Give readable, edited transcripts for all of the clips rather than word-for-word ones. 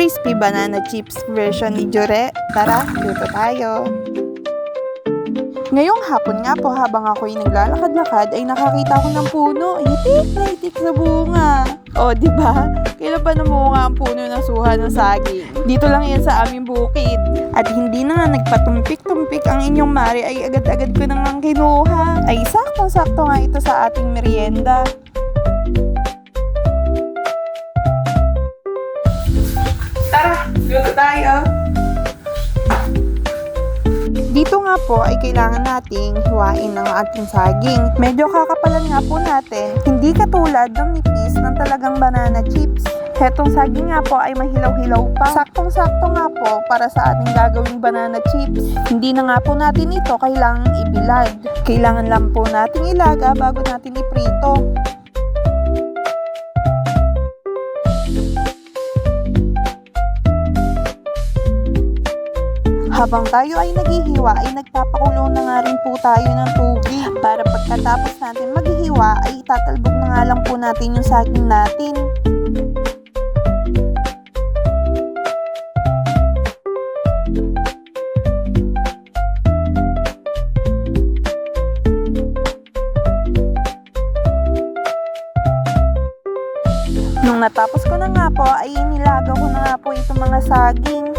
crispy banana chips version ni Jure. Tara, luto tayo. Ngayong hapon nga po habang ako'y naglalakad-lakad ay nakakita ko ng puno. Hitik na hitik sa bunga. O, di ba? Kailan pa namunga ang puno ng suha ng saging? Dito lang yan sa aming bukid. At hindi na nga nagpatumpik-tumpik ang inyong mari ay agad-agad ko nang kinuha. Ay saktong-sakto nga ito sa ating merienda. Tara, luto tayo! Dito nga po ay kailangan nating hiwain ng ating saging. Medyo kakapalan nga po natin, hindi katulad ng nipis ng talagang banana chips. Hetong saging nga po ay mahilaw-hilaw pa. Saktong-sakto nga po para sa ating gagawing banana chips. Hindi na nga po natin ito kailangang ibilad. Kailangan lang po nating ilaga bago natin iprito. Habang tayo ay naghihiwa ay nagpapakulo na nga rin po tayo ng tubig para pagkatapos natin maghihiwa ay itatalbog na nga lang po natin yung saging natin. Nung natapos ko na nga po ay inilaga ko na nga po itong mga saging.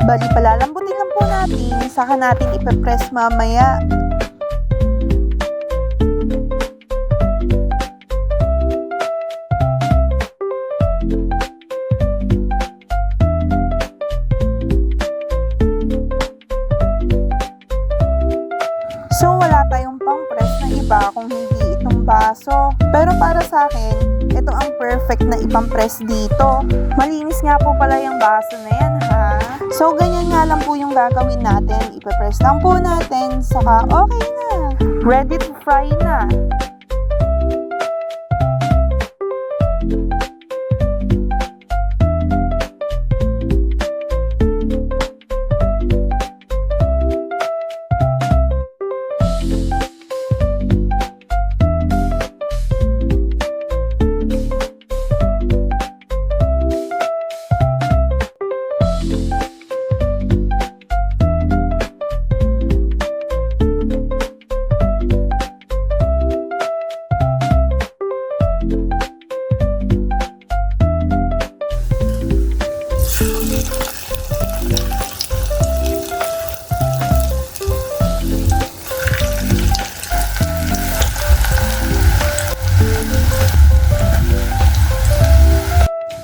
Bali, palalambutin lang po natin, saka natin ipe-press mamaya. So, wala tayong pang-press na iba kung hindi itong baso. Pero para sa akin, ito ang perfect na ipang-press dito. Malinis nga po pala yung baso na yan, ha? So, ganyan nga lang po yung gagawin natin. Ipe-press lang po natin, saka okay na. Ready to fry na.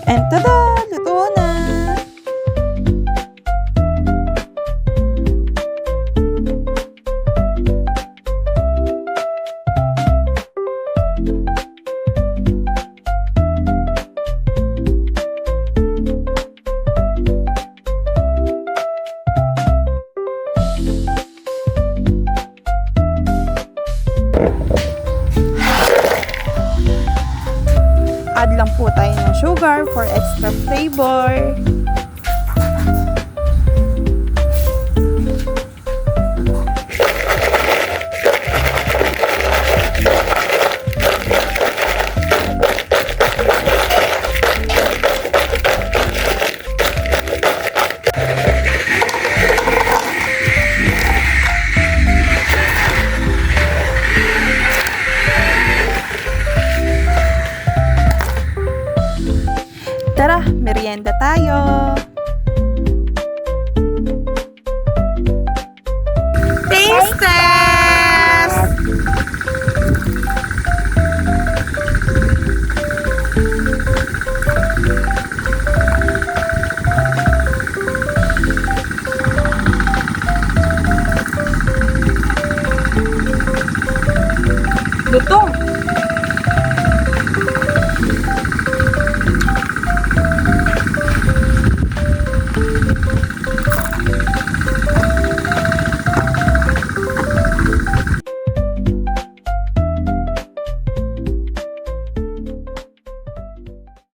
And tada! Luto na! Add lang po tayo ng sugar for extra flavor. Tara, merienda tayo! Taste test! Luto!